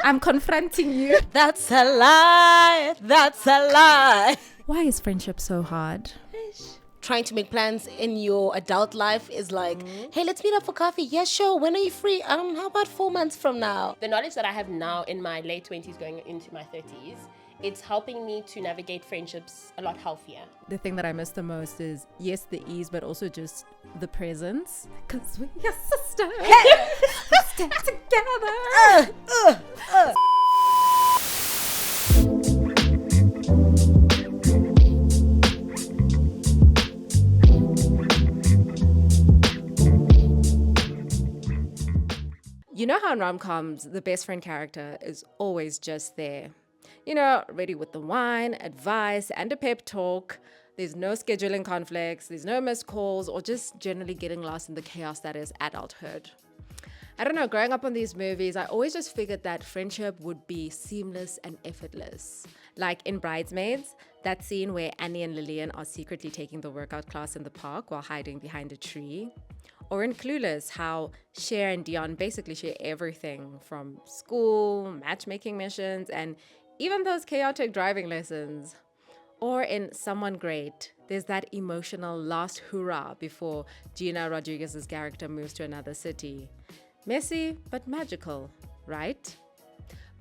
I'm confronting you. That's a lie. That's a lie. Why is friendship so hard? Trying to make plans in your adult life is like, hey, let's meet up for coffee. Yeah, sure. When are you free? How about 4 months from now? The knowledge that I have now in my late 20s going into my 30s, it's helping me to navigate friendships a lot healthier. The thing that I miss the most is, yes, the ease, but also just the presence. Because we're your sister. Hey! Stay together. You know how in rom-coms, the best friend character is always just there. You know, ready with the wine, advice, and a pep talk. There's no scheduling conflicts, there's no missed calls, or just generally getting lost in the chaos that is adulthood. I don't know, growing up on these movies, I always just figured that friendship would be seamless and effortless. Like in Bridesmaids, that scene where Annie and Lillian are secretly taking the workout class in the park while hiding behind a tree. Or in Clueless, how Cher and Dion basically share everything from school, matchmaking missions, and even those chaotic driving lessons. Or in Someone Great, there's that emotional last hurrah before Gina Rodriguez's character moves to another city. Messy, but magical, right?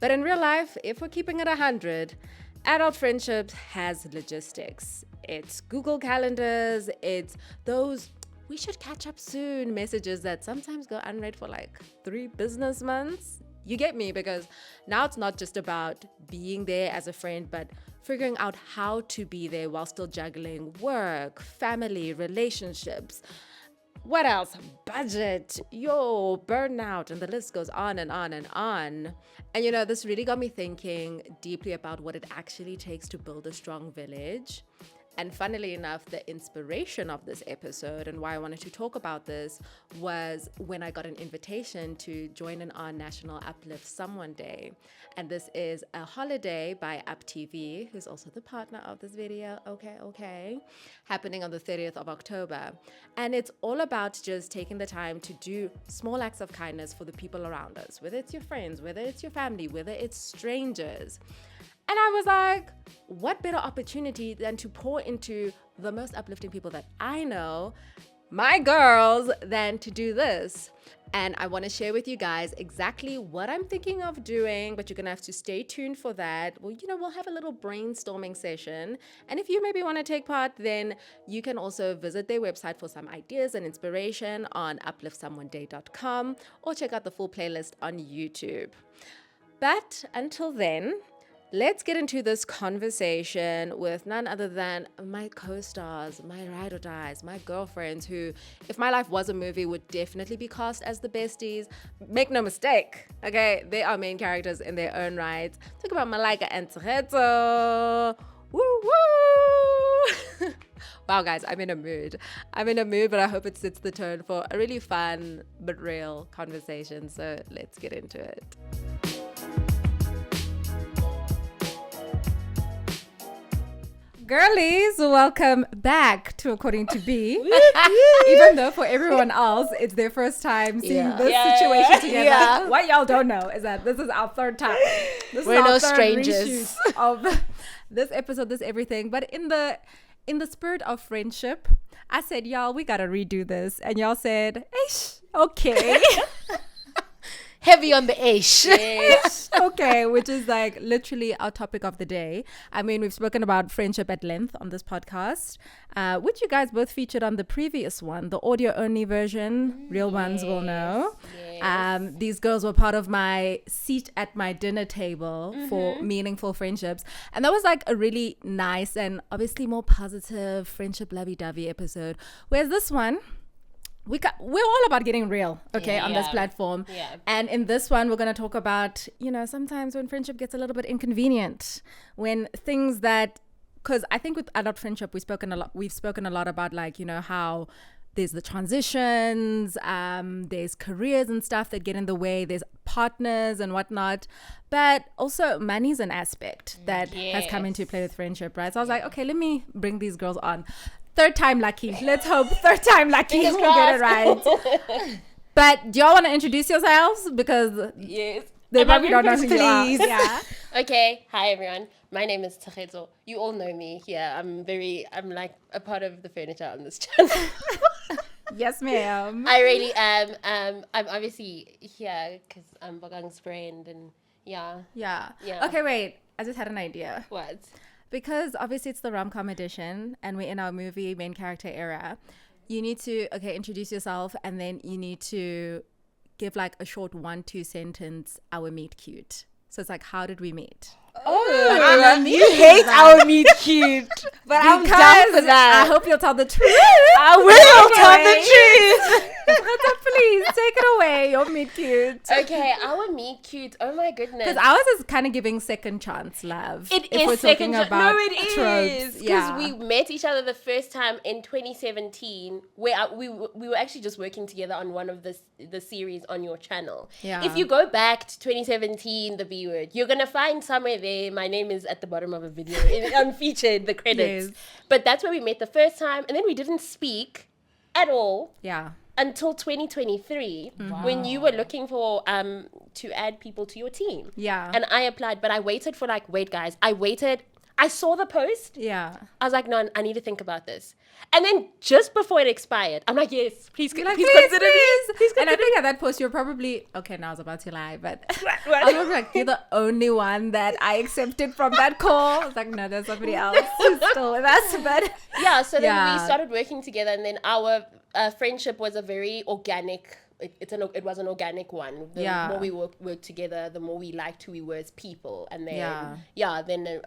But in real life, if we're keeping it 100, adult friendships has logistics. It's Google calendars, it's those "we should catch up soon" messages that sometimes go unread for like 3 business months. You get me? Because now it's not just about being there as a friend, but figuring out how to be there while still juggling work, family, relationships. What else? Budget, burnout, and the list goes on and on and on. And you know, this really got me thinking deeply about what it actually takes to build a strong village. And funnily enough, the inspiration of this episode and why I wanted to talk about this was when I got an invitation to join in our National Uplift Someone Day. And this is a holiday by Up TV, who's also the partner of this video, okay, happening on the 30th of October. And it's all about just taking the time to do small acts of kindness for the people around us, whether it's your friends, whether it's your family, whether it's strangers. And I was like, what better opportunity than to pour into the most uplifting people that I know, my girls, than to do this. And I want to share with you guys exactly what I'm thinking of doing, but you're going to have to stay tuned for that. Well, you know, we'll have a little brainstorming session. And if you maybe want to take part, then you can also visit their website for some ideas and inspiration on upliftsomeoneday.com or check out the full playlist on YouTube. But until then, let's get into this conversation with none other than my co-stars, my ride or dies, my girlfriends who, if my life was a movie, would definitely be cast as the besties. Make no mistake, okay? They are main characters in their own rights. Talk about Maliaka and Tshegetso. Woo woo! Wow, guys, I'm in a mood, but I hope it sets the tone for a really fun but real conversation. So let's get into it. Girlies, welcome back to According to B. Even though for everyone else, it's their first time seeing this situation together. Yeah. What y'all don't know is that this is our third time. We're no strangers of this episode, this everything. But in the spirit of friendship, I said, y'all, we gotta redo this. And y'all said, Eish, okay. Heavy on the ish. Yes. Okay, which is like literally our topic of the day. I mean, we've spoken about friendship at length on this podcast, which you guys both featured on the previous one, the audio only version. Real ones will know. Yes. These girls were part of my seat at my dinner table for meaningful friendships. And that was like a really nice and obviously more positive friendship lovey-dovey episode. Whereas this one, we're all about getting real, okay, on this platform. Yeah. And in this one, we're going to talk about, you know, sometimes when friendship gets a little bit inconvenient, when things that, because I think with adult friendship, we've spoken a lot about, like, you know, how there's the transitions, there's careers and stuff that get in the way, there's partners and whatnot, but also money's an aspect that has come into play with friendship, right? So I was like, okay, let me bring these girls on. Third time lucky. Let's hope third time lucky. We'll get it right. But do y'all want to introduce yourselves? Because yes, They Am I probably don't know being who you are. please? Yeah. Okay, hi everyone. My name is Tshegetso. You all know me. Yeah, I'm like a part of the furniture on this channel. Yes, ma'am. I really am. I'm obviously here because I'm Bokang's friend, and yeah. Yeah. Yeah. Okay, wait. I just had an idea. What? Because obviously it's the rom-com edition and we're in our movie main character era. You need to, introduce yourself and then you need to give like a short 1-2 sentence, our meet cute. So it's like, how did we meet? You hate our meet cute, but I'm down for I that. hope you'll tell the truth. I will tell the truth. Please take it away, your meet cute. Okay, our meet cute. Oh my goodness. Because ours is kind of giving second chance love. It if is we're second talking chance. about No, it tropes. is. Because Yeah. we met each other the first time in 2017, where we were actually just working together on one of the series on your channel. Yeah. If you go back to 2017, the B word, you're gonna find somewhere there. My name is at the bottom of a video, unfeatured, the credits. Yes. But that's where we met the first time, and then we didn't speak at all Yeah. until 2023 when you were looking for to add people to your team. Yeah. And I applied, but I waited for I saw the post. Yeah. I was like, no, I need to think about this. And then just before it expired, I'm like, yes, please, Like, please consider me. Please And I consider think at that post you're probably now I was about to lie, but What? I was like, you're the only one that I accepted from that call. I was like, no, there's somebody else who's still with us. But Yeah, so then Yeah. we started working together, and then our friendship was a very organic. It was an organic one. The Yeah. more we worked together, the more we liked who we were as people, and then Yeah. then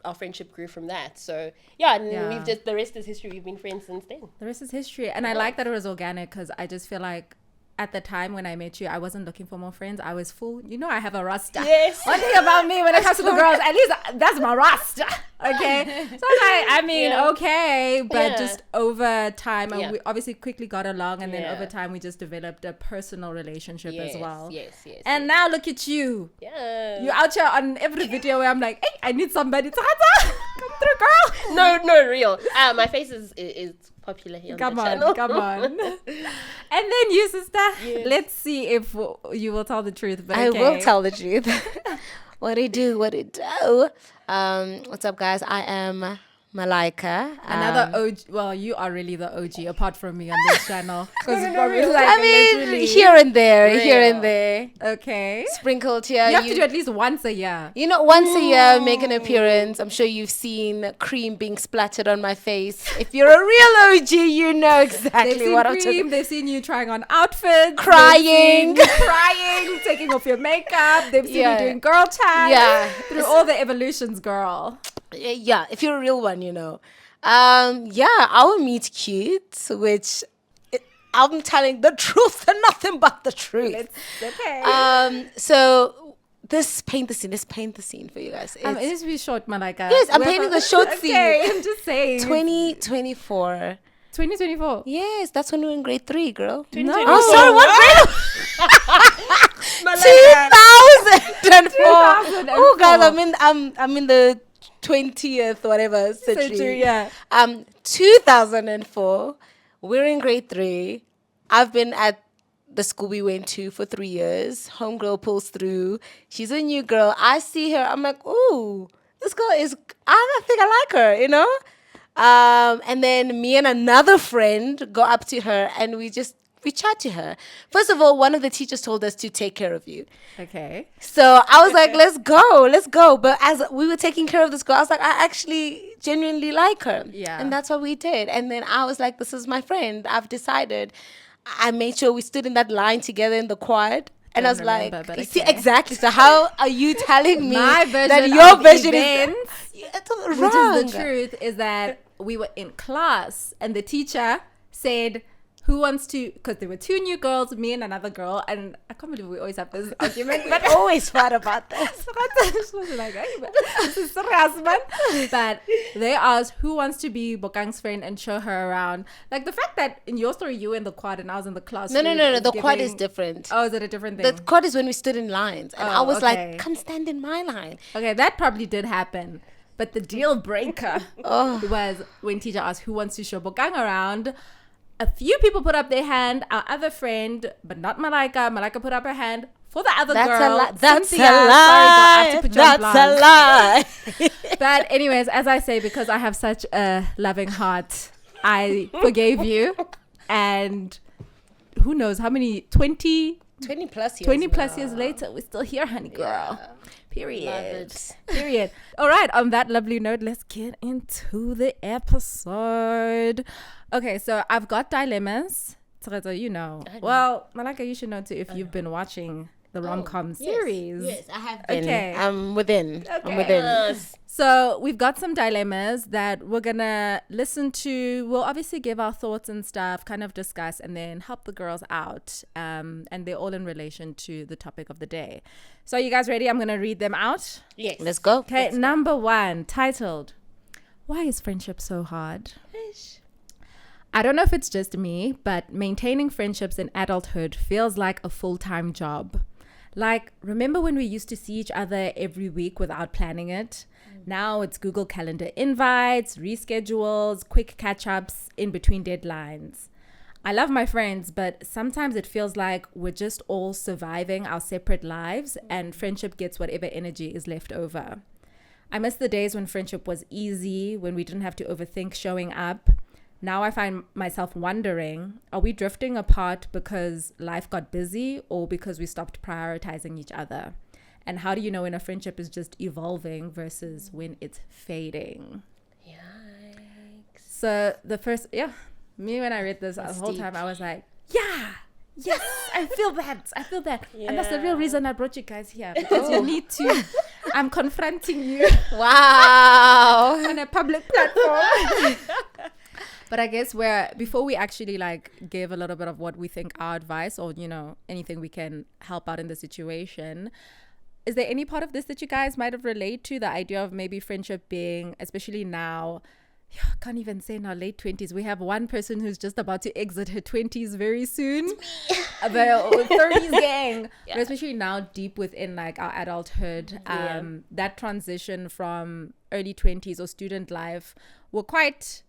our friendship grew from that. So yeah, and Yeah. we've just the rest is history. We've been friends since then. the rest is history. And I like that it was organic because I just feel like at the time when I met you, I wasn't looking for more friends. I was full. I have a roster. Yes. One thing about me when it comes to the girls, at least that's my roster. Okay. So I mean, Yeah. okay. But Yeah. just over time, and Yeah. we obviously quickly got along. And then Yeah. over time, we just developed a personal relationship as well. Yes. And now look at you. yeah. You out here on every video where I'm like, hey, I need somebody. Come through, girl. No, real. My face is popular here on Come the on, channel. come on. And then you, sister, let's see if you will tell the truth. But I okay. will tell the truth. What it do? What's up, guys? I am Maliaka. Another OG. Well, you are really the OG apart from me on this channel. Because I mean, here and there, Okay. sprinkled here. You have to do at least once a year. Once a year, make an appearance. I'm sure you've seen cream being splattered on my face. If you're a real OG, you know They've exactly seen what I'm talking cream, they've seen you trying on outfits. Crying. They've seen you crying, taking off your makeup. They've seen Yeah. you doing girl tags. Yeah. Through all the evolutions, girl. Yeah, if you're a real one, our meet cute, which I'm telling the truth and nothing but the truth. Okay. So paint the scene for you guys. It needs to be short, Maliaka. Yes, I'm painting the short scene. Okay, I'm just saying. 2024. 2024. Yes, that's when we were in grade 3, girl. No. Oh, sorry, what grade? 2004. Oh, guys, I'm in the 20th whatever century. Yeah. 2004. We're in grade 3. I've been at the school we went to for 3 years. Homegirl pulls through. She's a new girl. I see her. I'm like, ooh, this girl I think I like her, And then me and another friend go up to her and we chat to her. First of all, one of the teachers told us to take care of you. Okay. So I was like, let's go. But as we were taking care of this girl, I was like, I actually genuinely like her. Yeah. And that's what we did. And then I was like, this is my friend. I've decided. I made sure we stood in that line together in the quad. And I was like, remember, but you see, okay. exactly. So how are you telling me My version that your of version events, is which wrong? is the truth, is that we were in class and the teacher said, who wants to, because there were 2 new girls, me and another girl, and I can't believe we always have this argument, but Always fun about this. like, hey, but this is serious, man. But they asked who wants to be Bokang's friend and show her around. Like the fact that in your story you were in the quad and I was in the class. No. The quad is different. Oh, is it a different thing? The quad is when we stood in lines. And I was okay. like, come stand in my line. Okay, that probably did happen. But the deal breaker was when teacher asked who wants to show Bokang around. A few people put up their hand. Our other friend, but not Maliaka. Maliaka put up her hand. For the other That's girl, a lie. That's Cynthia, a lie. sorry, girl, I have to put you on That's a blast. lie. But anyways, as I say, because I have such a loving heart, I forgave you. And who knows how many, 20 20 plus years later, we're still here, honey girl. Yeah. Period. Love it. Period. All right. On that lovely note, let's get into the episode. Okay, so I've got dilemmas. Tshegetso, you know. Well, Maliaka, you should know too if you've been watching the rom-com series. Yes, I have been. Okay. I'm within. Okay. I'm within. Yes. So we've got some dilemmas that we're gonna listen to. We'll obviously give our thoughts and stuff, kind of discuss, and then help the girls out. And they're all in relation to the topic of the day. So are you guys ready? I'm gonna read them out. Yes. Let's go. Okay, number 1, titled, "Why is friendship so hard?" I don't know if it's just me, but maintaining friendships in adulthood feels like a full-time job. Like, remember when we used to see each other every week without planning it? Now it's Google Calendar invites, reschedules, quick catch-ups in between deadlines. I love my friends, but sometimes it feels like we're just all surviving our separate lives and friendship gets whatever energy is left over. I miss the days when friendship was easy, when we didn't have to overthink showing up. Now I find myself wondering, are we drifting apart because life got busy or because we stopped prioritizing each other? And how do you know when a friendship is just evolving versus when it's fading? Yikes. So the first, me when I read this the whole time, I was like, yes, I feel that. And that's the real reason I brought you guys here, because you need to, I'm confronting you Wow. on a public platform. But I guess before we actually give a little bit of what we think our advice or, anything we can help out in the situation, is there any part of this that you guys might have related to, the idea of maybe friendship being, especially now, I can't even say in our late 20s, we have one person who's just about to exit her 20s very soon. The 30s gang. Yeah. But especially now deep within our adulthood, that transition from early 20s or student life, we're quite,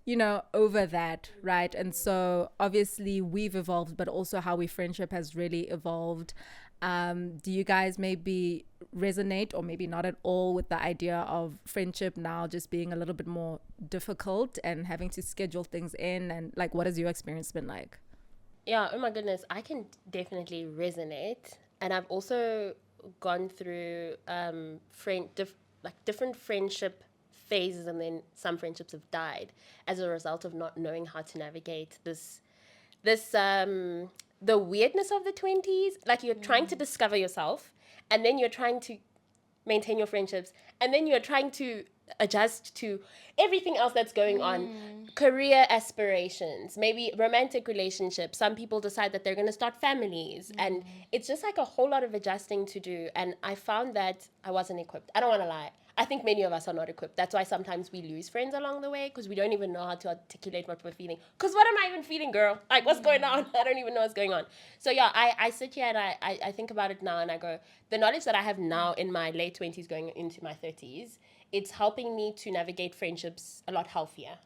over that, right? And so obviously we've evolved, but also how we friendship has really evolved. Do you guys maybe resonate or maybe not at all with the idea of friendship now just being a little bit more difficult and having to schedule things in? And what has your experience been like? Yeah, oh my goodness, I can definitely resonate. And I've also gone through different friendship phases, and then some friendships have died as a result of not knowing how to navigate this the weirdness of the 20s. Like, you're trying to discover yourself, and then you're trying to maintain your friendships, and then you're trying to adjust to everything else that's going on. Career aspirations, maybe romantic relationships. Some people decide that they're going to start families, and it's just a whole lot of adjusting to do. And I found that I wasn't equipped. I don't want to lie. I think many of us are not equipped. That's why sometimes we lose friends along the way, because we don't even know how to articulate what we're feeling. Because what am I even feeling, girl? What's going on? I don't even know what's going on. So yeah, I sit here and I think about it now, and I go, the knowledge that I have now in my late 20s going into my 30s, it's helping me to navigate friendships a lot healthier.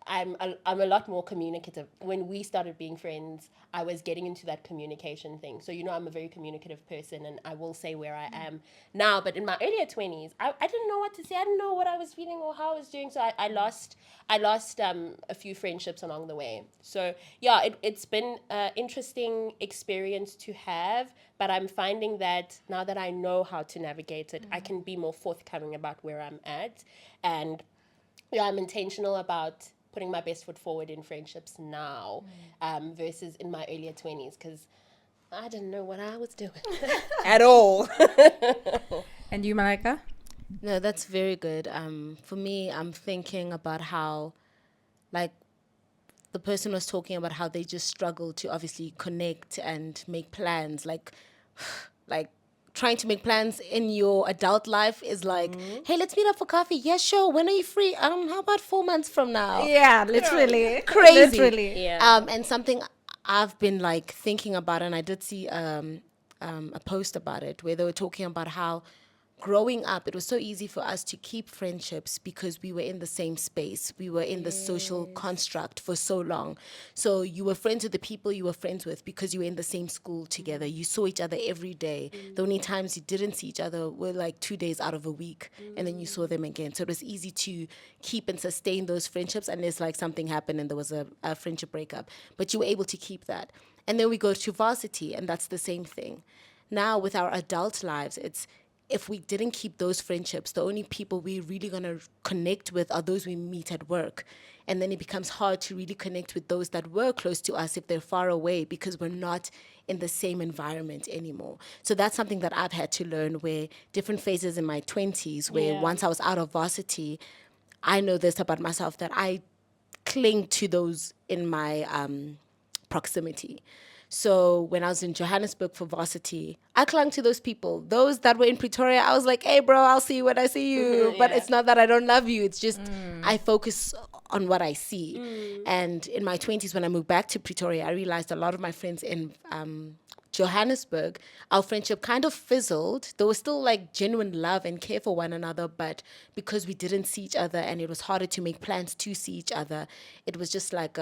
I'm a lot more communicative. When we started being friends, I was getting into that communication thing. So, I'm a very communicative person, and I will say where I am now. But in my earlier 20s, I didn't know what to say. I didn't know what I was feeling or how I was doing. So I lost a few friendships along the way. So yeah, it's been an interesting experience to have. But I'm finding that now that I know how to navigate it, I can be more forthcoming about where I'm at. And yeah, I'm intentional about putting my best foot forward in friendships now versus in my earlier 20s, because I didn't know what I was doing at all. And you, Maliaka? No, that's very good. For me, I'm thinking about how, the person was talking about how they just struggle to obviously connect and make plans. Like trying to make plans in your adult life is hey, let's meet up for coffee. Yeah, sure. When are you free? How about 4 months from now? Yeah, literally. Crazy. Literally. Yeah. And something I've been thinking about, and I did see a post about it where they were talking about how growing up, it was so easy for us to keep friendships because we were in the same space. We were in the social construct for so long. So you were friends with the people you were friends with because you were in the same school together. You saw each other every day. The only times you didn't see each other were like 2 days out of a week, and then you saw them again. So it was easy to keep and sustain those friendships unless like something happened and there was a friendship breakup. But you were able to keep that. And then we go to varsity, and that's the same thing. Now with our adult lives, it's if we didn't keep those friendships, the only people we're really going to connect with are those we meet at work. And then it becomes hard to really connect with those that were close to us if they're far away because we're not in the same environment anymore. So that's something that I've had to learn, where different phases in my 20s, where once I was out of varsity, I know this about myself, that I cling to those in my proximity. So when I was in Johannesburg for varsity, I clung to those people. Those that were in Pretoria, I was like, hey, bro, I'll see you when I see you. But it's not that I don't love you. It's just I focus on what I see. And in my 20s, when I moved back to Pretoria, I realized a lot of my friends in Johannesburg, our friendship kind of fizzled. There was still like genuine love and care for one another, but because we didn't see each other and it was harder to make plans to see each other, it was just like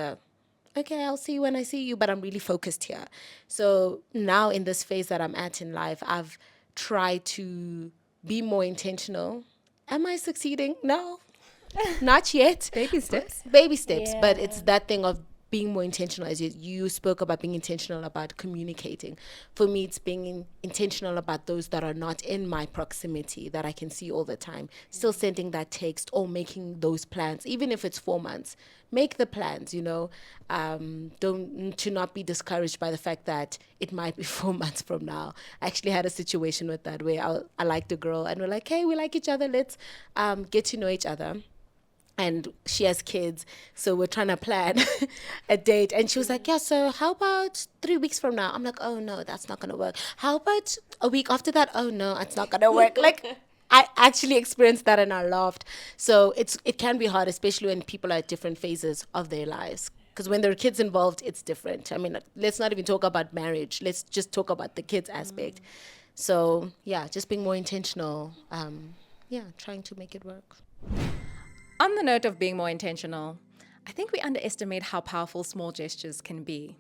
okay, I'll see you when I see you, but I'm really focused here. So now in this phase that I'm at in life, I've tried to be more intentional. Am I succeeding? No, not yet. Baby steps. Baby steps, but it's that thing of being more intentional. As you spoke about being intentional about communicating. For me, it's being intentional about those that are not in my proximity, that I can see all the time. Still sending that text or making those plans, even if it's 4 months. Make the plans, to not be discouraged by the fact that it might be 4 months from now. I actually had a situation with that where I liked a girl and we're like, hey, we like each other. Let's get to know each other. And she has kids, so we're trying to plan a date. And she was like, yeah, so how about 3 weeks from now? I'm like, oh, no, that's not going to work. How about a week after that? Oh, no, it's not going to work. Like, I actually experienced that and I laughed. So it can be hard, especially when people are at different phases of their lives. Because when there are kids involved, it's different. I mean, let's not even talk about marriage. Let's just talk about the kids aspect. So, yeah, just being more intentional. Trying to make it work. On the note of being more intentional, I think we underestimate how powerful small gestures can be.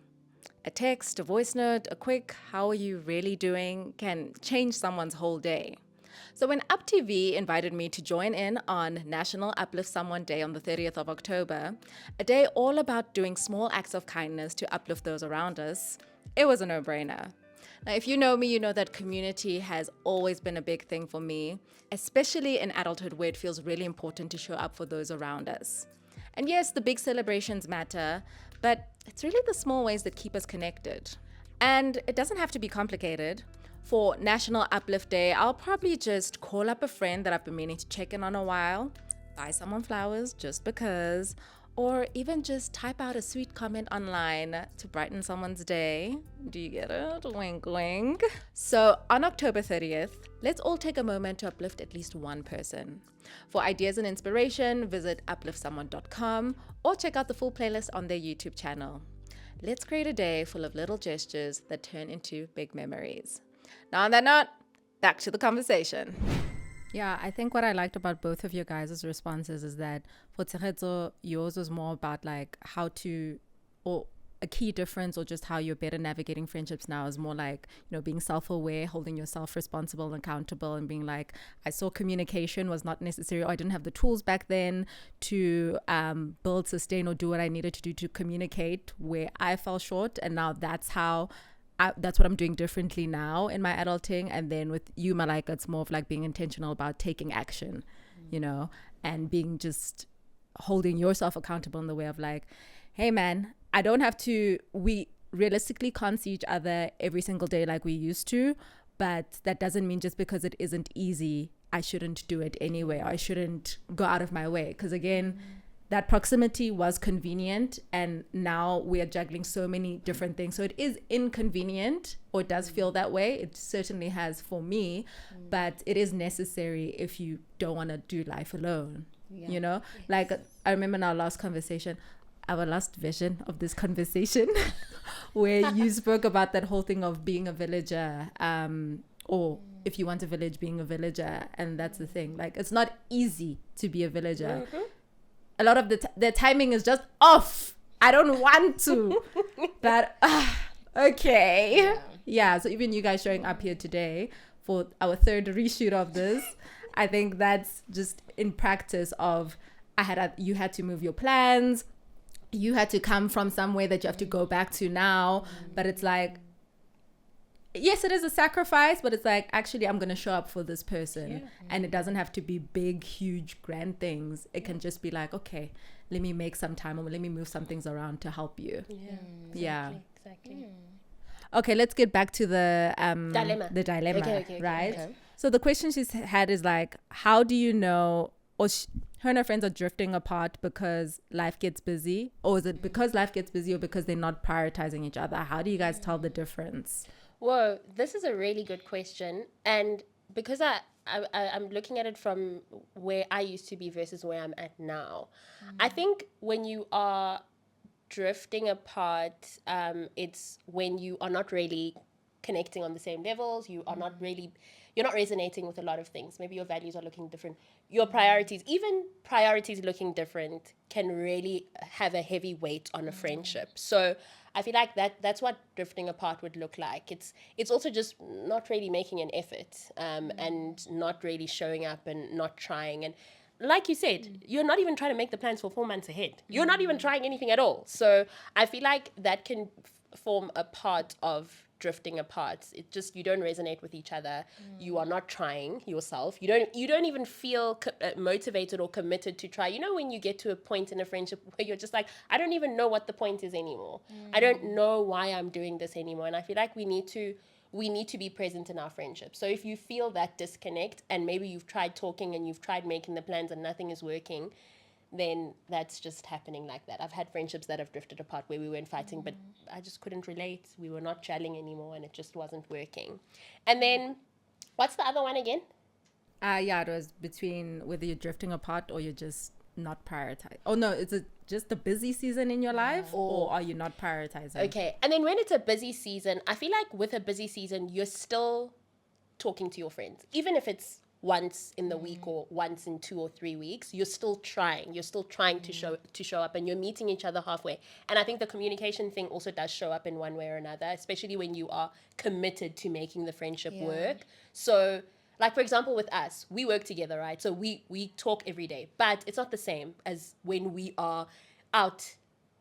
A text, a voice note, a quick "how are you really doing" can change someone's whole day. So when Up TV invited me to join in on National Uplift Someone Day on the 30th of October, a day all about doing small acts of kindness to uplift those around us, it was a no-brainer. Now, if you know me, you know that community has always been a big thing for me, especially in adulthood where it feels really important to show up for those around us. And yes, the big celebrations matter, but it's really the small ways that keep us connected. And it doesn't have to be complicated. For National Uplift Day, I'll probably just call up a friend that I've been meaning to check in on a while, buy someone flowers just because, or even just type out a sweet comment online to brighten someone's day. Do you get it? Wink, wink. So on October 30th, let's all take a moment to uplift at least one person. For ideas and inspiration, visit upliftsomeone.com or check out the full playlist on their YouTube channel. Let's create a day full of little gestures that turn into big memories. Now on that note, back to the conversation. Yeah, I think what I liked about both of your guys' responses is that for Tshegetso, yours was more about like how to, or a key difference, or just how you're better navigating friendships now is more like, being self-aware, holding yourself responsible and accountable, and being like, I saw communication was not necessary, or I didn't have the tools back then to build, sustain, or do what I needed to do to communicate where I fell short. And now that's what I'm doing differently now in my adulting. And then with you, Maliaka, it's more of like being intentional about taking action, and being just holding yourself accountable in the way of like, hey man, I don't have to, we realistically can't see each other every single day like we used to, but that doesn't mean just because it isn't easy, I shouldn't do it anyway. Or I shouldn't go out of my way. Because again, that proximity was convenient, and now we are juggling so many different things. So it is inconvenient, or it does feel that way. It certainly has for me, but it is necessary if you don't want to do life alone. Yeah. Like I remember in our last conversation, our last version of this conversation, where you spoke about that whole thing of being a villager, or if you want a village, being a villager. And that's the thing. Like, it's not easy to be a villager. A lot of the timing is just off. I don't want to. But, okay. Yeah, so even you guys showing up here today for our third reshoot of this, I think that's just in practice of you had to move your plans. You had to come from somewhere that you have to go back to now. But it's like, yes, it is a sacrifice, but it's like, actually, I'm going to show up for this person. And it doesn't have to be big, huge, grand things. It can just be like, okay, let me make some time, or let me move some things around to help you. Exactly. Okay, let's get back to the Dilemma. The dilemma, Okay, right? okay. So the question she's had is like, how do you know, or her and her friends are drifting apart because life gets busy, or is it because life gets busy, or because they're not prioritizing each other? How do you guys tell the difference? Whoa, this is a really good question. And because I'm looking at it from where I used to be versus where I'm at now. I think when you are drifting apart, it's when you are not really connecting on the same levels. You're not resonating with a lot of things. Maybe your values are looking different. Your priorities, even priorities looking different, can really have a heavy weight on a friendship. So I feel like that's what drifting apart would look like. It's also just not really making an effort, and not really showing up and not trying. And like you said, you're not even trying to make the plans for 4 months ahead. You're not even trying anything at all. So I feel like that can form a part of drifting apart. It just, you don't resonate with each other. You are not trying yourself. You don't even feel motivated or committed to try. You know, when you get to a point in a friendship where you're just like, I don't even know what the point is anymore. I don't know why I'm doing this anymore. And I feel like we need to be present in our friendship. So if you feel that disconnect, and maybe you've tried talking and you've tried making the plans and nothing is working, then that's just happening like that. I've had friendships that have drifted apart where we weren't fighting, but I just couldn't relate. We were not gelling anymore, and it just wasn't working. And then, what's the other one again? Yeah, it was between whether you're drifting apart or you're just not prioritizing. Oh no, is it just a busy season in your life, or are you not prioritizing? Okay, and then when it's a busy season, I feel like with a busy season, you're still talking to your friends, even if it's once in the week or once in 2 or 3 weeks. You're still trying to show up, and you're meeting each other halfway. And I think the communication thing also does show up in one way or another, especially when you are committed to making the friendship work. So like, for example, with us, we work together, right? So we talk every day, but it's not the same as when we are out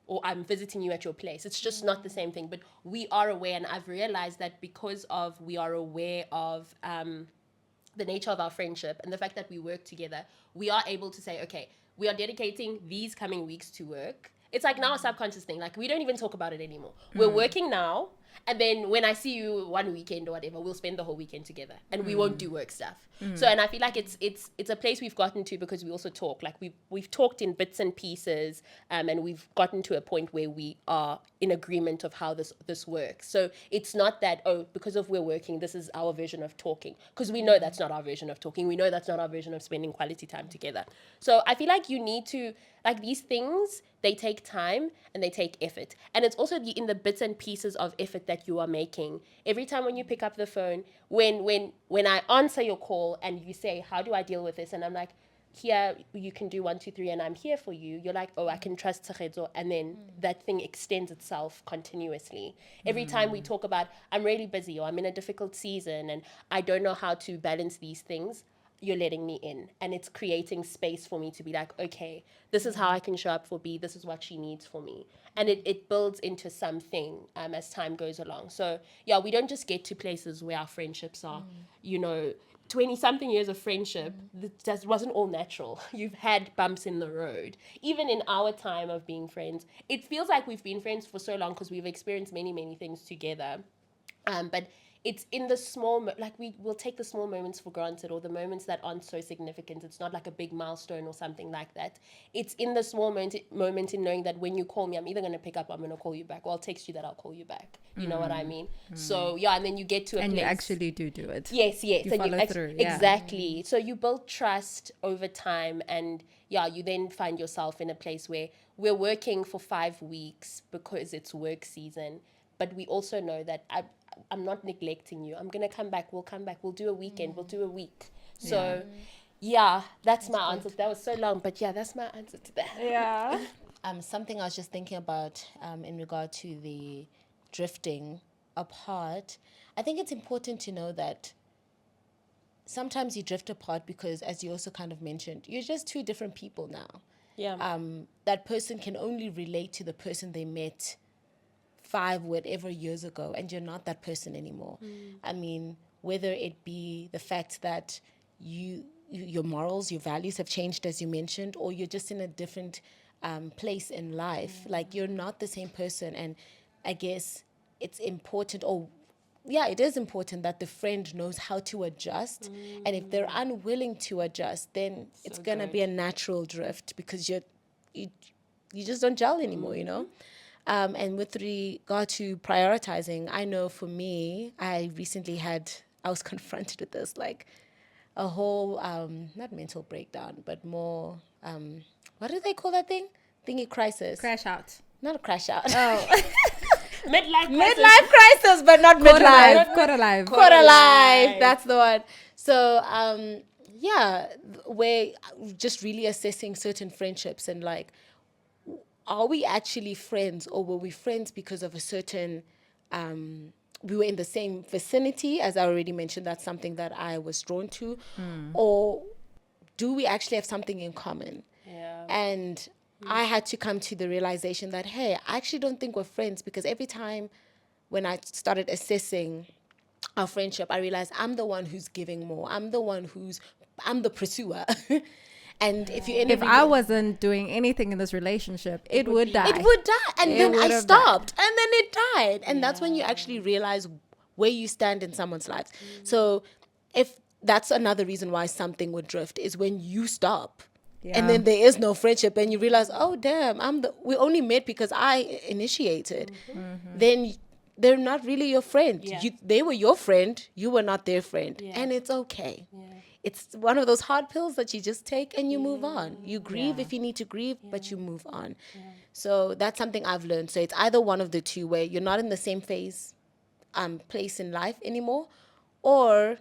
or I'm visiting you at your place. It's just not the same thing. But we are aware, and I've realized that because of we are aware of the nature of our friendship and the fact that we work together, we are able to say, okay, we are dedicating these coming weeks to work. It's like now a subconscious thing. Like, we don't even talk about it anymore. We're working now, and then when I see you one weekend or whatever, we'll spend the whole weekend together, and we won't do work stuff. So, and I feel like it's a place we've gotten to because we also talk. Like, we've talked in bits and pieces, and we've gotten to a point where we are in agreement of how this works. So it's not that, oh, because of we're working, this is our version of talking, because we know that's not our version of talking. We know that's not our version of spending quality time together. So I feel like you need to, like, these things, they take time and they take effort. And it's also in the bits and pieces of effort that you are making. Every time when you pick up the phone, when I answer your call and you say, how do I deal with this? And I'm like, here, you can do 1, 2, 3, and I'm here for you. You're like, oh, I can trust Tshegetso. And then that thing extends itself continuously. Every time we talk about, I'm really busy, or I'm in a difficult season and I don't know how to balance these things, you're letting me in, and it's creating space for me to be like, okay, this is how I can show up for B, this is what she needs for me. And it builds into something as time goes along. So yeah, we don't just get to places where our friendships are, 20 something years of friendship, that wasn't all natural. You've had bumps in the road. Even in our time of being friends, it feels like we've been friends for so long because we've experienced many, many things together. But it's in the small, like, we will take the small moments for granted, or the moments that aren't so significant. It's not like a big milestone or something like that. It's in the small moment in knowing that when you call me, I'm either going to pick up, I'm going to call you back, or I'll text you that I'll call you back. You know what I mean? So yeah, and then you get to a place. And you actually do it. Yes. You and follow through. Yeah. Exactly. So you build trust over time, and yeah, you then find yourself in a place where we're working for 5 weeks because it's work season. But we also know that I'm not neglecting you. I'm gonna come back. We'll come back. We'll do a weekend. We'll do a week. So, yeah, that's my answer. That was so long, but yeah, that's my answer to that. Yeah. Something I was just thinking about in regard to the drifting apart. I think it's important to know that sometimes you drift apart because, as you also kind of mentioned, you're just two different people now. Yeah. That person can only relate to the person they met 5 whatever years ago, and you're not that person anymore. I mean, whether it be the fact that your morals, your values have changed, as you mentioned, or you're just in a different place in life. Like, you're not the same person. And I guess it's important, or yeah, it is important that the friend knows how to adjust. And if they're unwilling to adjust, then it's going to be a natural drift, because you just don't gel anymore, you know? And with regard to prioritizing, I know for me, I was confronted with this, like a whole, not mental breakdown, but more, what do they call that thing? Thingy crisis. Crash out. Not a crash out. Oh. Midlife crisis, but not midlife. Quarter life. Quarter life. That's the one. So, yeah, we're just really assessing certain friendships and like, are we actually friends, or were we friends because of a certain, we were in the same vicinity, as I already mentioned, that's something that I was drawn to, or do we actually have something in common? Yeah. And I had to come to the realization that, hey, I actually don't think we're friends, because every time when I started assessing our friendship, I realized I'm the one who's giving more. I'm the pursuer. And If I wasn't doing anything in this relationship, it would die. It would die. And It then would I have stopped. And then it died. And that's when you actually realize where you stand in someone's lives. So if that's another reason why something would drift, is when you stop. Yeah. And then there is no friendship, and you realize, oh damn, we only met because I initiated. Then they're not really your friend. Yeah. They were your friend, you were not their friend. Yeah. And it's okay. Yeah. It's one of those hard pills that you just take and you move on. You grieve if you need to grieve, but you move on. So that's something I've learned. So it's either one of the two, where you're not in the same place in life anymore, or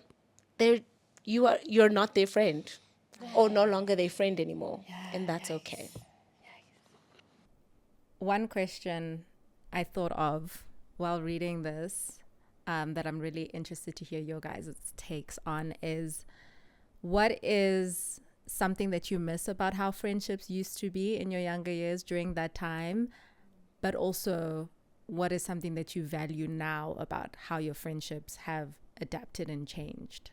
you're not their friend, or no longer their friend anymore. And that's okay. One question I thought of while reading this, that I'm really interested to hear your guys' takes on, is what is something that you miss about how friendships used to be in your younger years during that time, but also what is something that you value now about how your friendships have adapted and changed?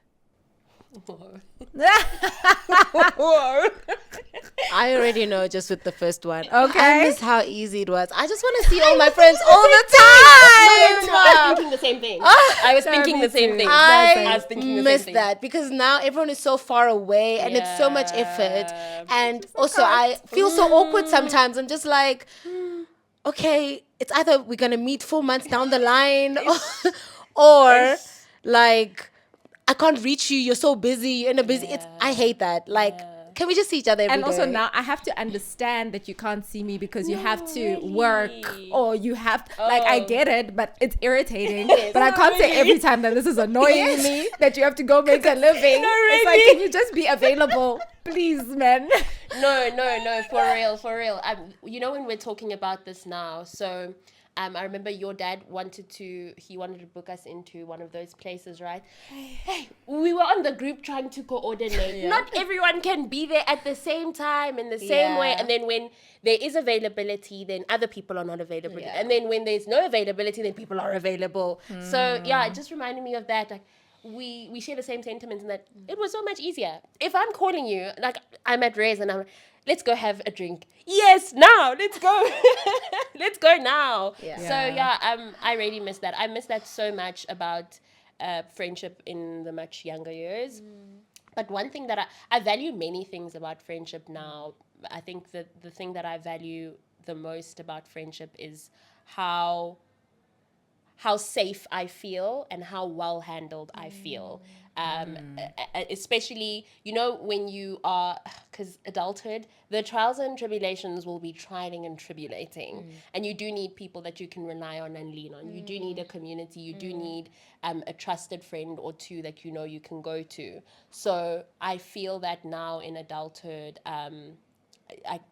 I already know just with the first one. Okay. I miss how easy it was. I just want to see all my friends all the time. No, I was thinking the same thing. I was thinking the same thing. I was thinking the miss same thing. that, because now everyone is so far away, and it's so much effort. And also I feel so awkward sometimes. I'm just like, okay, it's either we're going to meet 4 months down the line, or like, I can't reach you. You're so busy. You're in a busy. I hate that. Like, can we just see each other every And also day? now I have to understand that you can't see me because you have to work, or you have like, I get it, but it's irritating. But I can't say every time that this is annoying me that you have to go make a living. It's like, can you just be available, please, man? No, for real. You know, when we're talking about this now, so I remember your dad wanted to book us into one of those places, right? Hey, we were on the group trying to coordinate. Yeah. Not everyone can be there at the same time in the same way. And then when there is availability, then other people are not available. Yeah. And then when there's no availability, then people are available. So yeah, it just reminded me of that. Like, we share the same sentiments, in that it was so much easier. If I'm calling you, like I'm at Rez and I'm, let's go have a drink. Yes, now, let's go. Let's go now. Yeah. So yeah, I really miss that. I miss that so much about friendship in the much younger years. But one thing that I value many things about friendship now. I think that the thing that I value the most about friendship is how safe I feel and how well handled I feel. Especially, when you are, because adulthood, the trials and tribulations will be trying and tribulating, and you do need people that you can rely on and lean on. You do need a community. You do need a trusted friend or two that you can go to. So I feel that now in adulthood,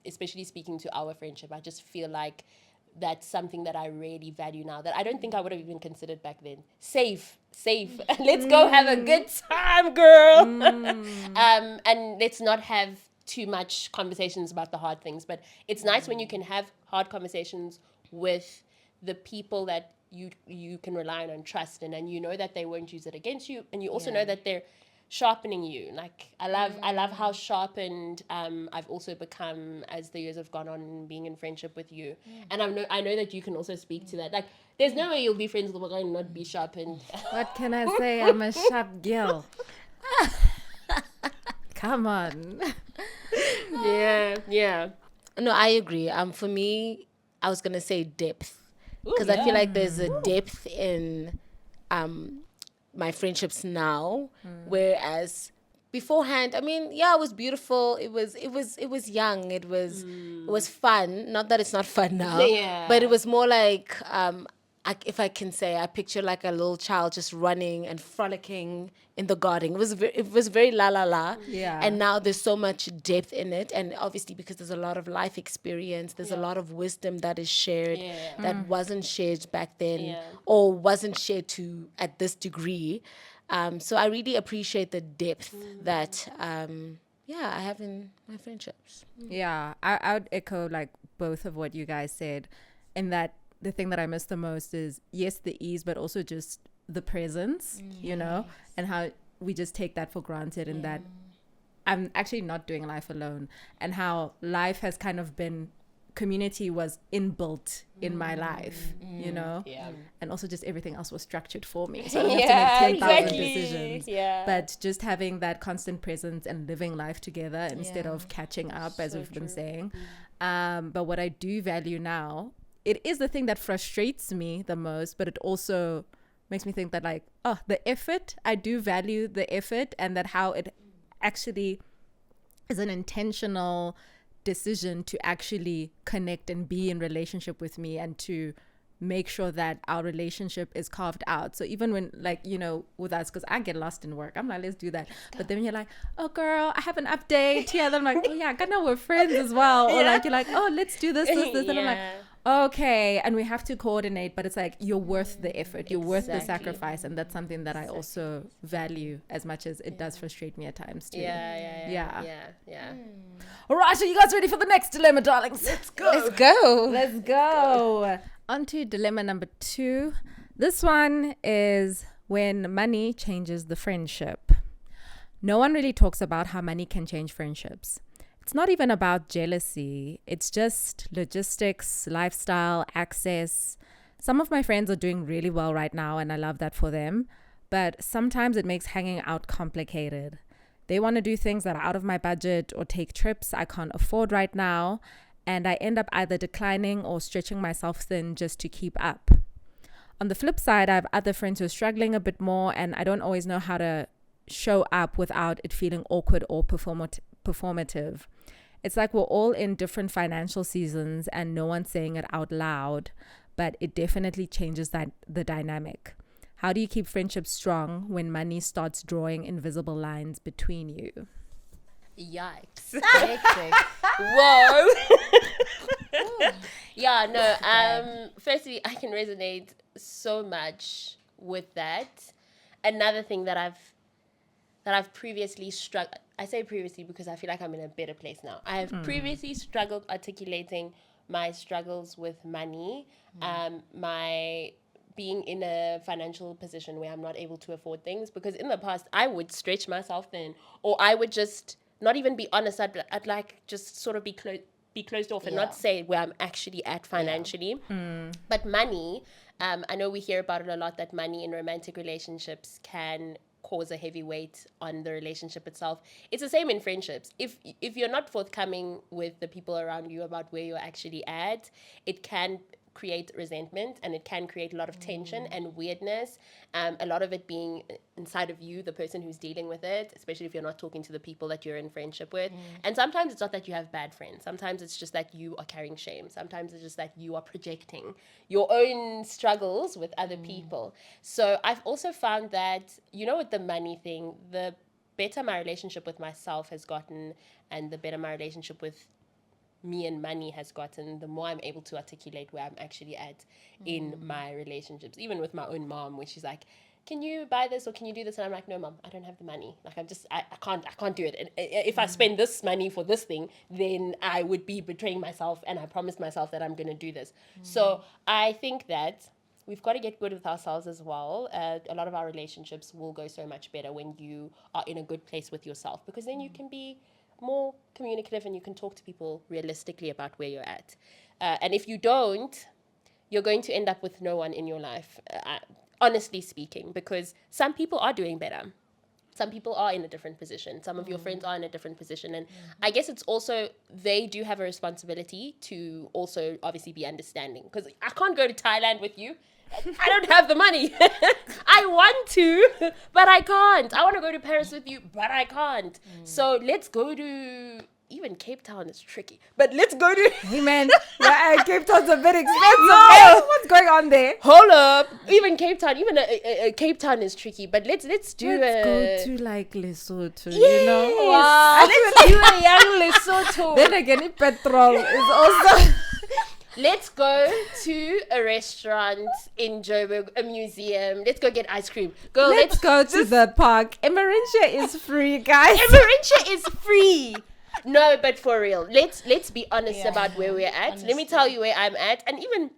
especially speaking to our friendship, I just feel like that's something that I really value now that I don't think I would have even considered back then. Safe. Let's go have a good time, girl. And let's not have too much conversations about the hard things. But it's nice when you can have hard conversations with the people that you can rely on and trust, and you know that they won't use it against you, and you also know that they're sharpening you. Like I love how sharpened I've also become as the years have gone on being in friendship with you. And I know that you can also speak to that. Like there's no way you'll be friends with Bokang and not be sharpened. What can I say? I'm a sharp girl. Come on. Yeah. No, I agree. For me, I was gonna say depth, because I feel like there's a depth in my friendships now, whereas beforehand, I mean, yeah, it was beautiful. It was young. It was fun. Not that it's not fun now, but it was more like if I can say, I picture like a little child just running and frolicking in the garden. It was very la la la. Yeah. And now there's so much depth in it, and obviously because there's a lot of life experience, there's a lot of wisdom that is shared that wasn't shared back then, or wasn't shared to at this degree. So I really appreciate the depth that I have in my friendships. Yeah, I would echo like both of what you guys said, in that the thing that I miss the most is, yes, the ease, but also just the presence, and how we just take that for granted, and that I'm actually not doing life alone, and how life has kind of been, community was inbuilt in my life, and also just everything else was structured for me, so I don't have to make 10,000 decisions, but just having that constant presence and living life together instead of catching up, as we've been saying. But what I do value now, it is the thing that frustrates me the most, but it also makes me think that like, the effort, I do value the effort, and that how it actually is an intentional decision to actually connect and be in relationship with me, and to make sure that our relationship is carved out. So even when, like, with us, because I get lost in work, I'm like, let's do that. But then when you're like, oh girl, I have an update. Yeah, then I'm like, oh yeah, I know we're friends as well. Or like, you're like, oh, let's do this. And I'm like, okay. And we have to coordinate, but it's like, you're worth the effort. You're worth the sacrifice. And that's something that I also value, as much as it does frustrate me at times too. Yeah. All right, are you guys ready for the next dilemma, darlings? Let's go. On to dilemma number 2. This one is when money changes the friendship. No one really talks about how money can change friendships. It's not even about jealousy. It's just logistics, lifestyle, access. Some of my friends are doing really well right now, and I love that for them. But sometimes it makes hanging out complicated. They want to do things that are out of my budget, or take trips I can't afford right now. And I end up either declining or stretching myself thin just to keep up. On the flip side, I have other friends who are struggling a bit more, and I don't always know how to show up without it feeling awkward or performative. It's like we're all in different financial seasons and no one's saying it out loud, but it definitely changes the dynamic. How do you keep friendships strong when money starts drawing invisible lines between you? Yikes. Whoa. Firstly, I can resonate so much with that. Another thing that I've previously struggled, I say previously because I feel like I'm in a better place now. I have previously struggled articulating my struggles with money, my being in a financial position where I'm not able to afford things, because in the past I would stretch myself thin, or I would just not even be honest. I'd like just sort of be closed off and not say where I'm actually at financially. But money, I know we hear about it a lot, that money in romantic relationships can cause a heavy weight on the relationship itself. It's the same in friendships. If you're not forthcoming with the people around you about where you're actually at, it can create resentment, and it can create a lot of tension and weirdness. A lot of it being inside of you, the person who's dealing with it, especially if you're not talking to the people that you're in friendship with. And sometimes it's not that you have bad friends. Sometimes it's just that you are carrying shame. Sometimes it's just that you are projecting your own struggles with other people. So I've also found that, with the money thing, the better my relationship with myself has gotten, and the better my relationship with me and money has gotten, the more I'm able to articulate where I'm actually at in my relationships, even with my own mom, when she's like, can you buy this or can you do this? And I'm like, no, mom, I don't have the money. Like, I can't do it. And if I spend this money for this thing, then I would be betraying myself, and I promised myself that I'm going to do this. So I think that we've got to get good with ourselves as well. A lot of our relationships will go so much better when you are in a good place with yourself, because then you can be more communicative and you can talk to people realistically about where you're at. And if you don't, you're going to end up with no one in your life, honestly speaking, because some people are doing better. Some people are in a different position. Some of your friends are in a different position. And I guess it's also, they do have a responsibility to also obviously be understanding, because I can't go to Thailand with you. I don't have the money. I want to, but I can't. I want to go to Paris with you, but I can't. So let's go to, even Cape Town is tricky, but let's go to... Hey man, Cape Town's a bit expensive. No. What's going on there? Hold up. Even Cape Town, Cape Town is tricky, but let's go to like Lesotho, Yes. Wow. Let's do a young Lesotho. Then again, petrol is also... Let's go to a restaurant in Joburg, a museum. Let's go get ice cream. Girl, Let's go to the park. Emmarentia is free, guys. Emmarentia is free. No, but for real, let's be honest about where we're at. Honestly. Let me tell you where I'm at. And even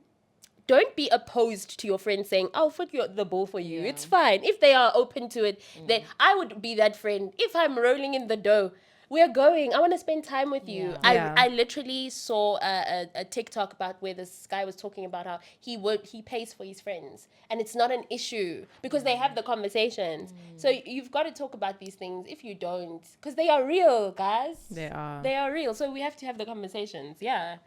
don't be opposed to your friends saying, I'll foot the ball for you. It's fine. If they are open to it, then I would be that friend. If I'm rolling in the dough, we're going. I want to spend time with you. I literally saw a TikTok about where this guy was talking about how he pays for his friends, and it's not an issue because they have the conversations. So you've got to talk about these things. If you don't, because they are real, guys. They are real. So we have to have the conversations. Yeah.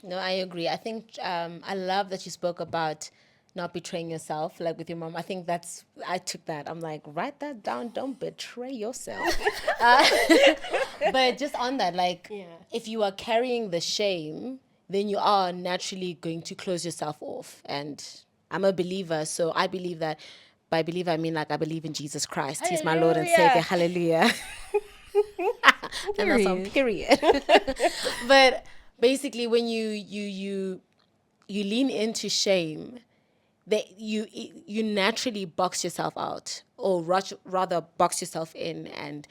No, I agree. I think I love that you spoke about not betraying yourself, like with your mom. I think I took that. I'm like, write that down. Don't betray yourself. But just on that, like, if you are carrying the shame, then you are naturally going to close yourself off. And I'm a believer, so I believe that. By believer, I mean, like, I believe in Jesus Christ. Hallelujah. He's my Lord and Savior. Hallelujah. And that's on period. But basically, when you lean into shame, that you naturally box yourself out, or rather box yourself in, and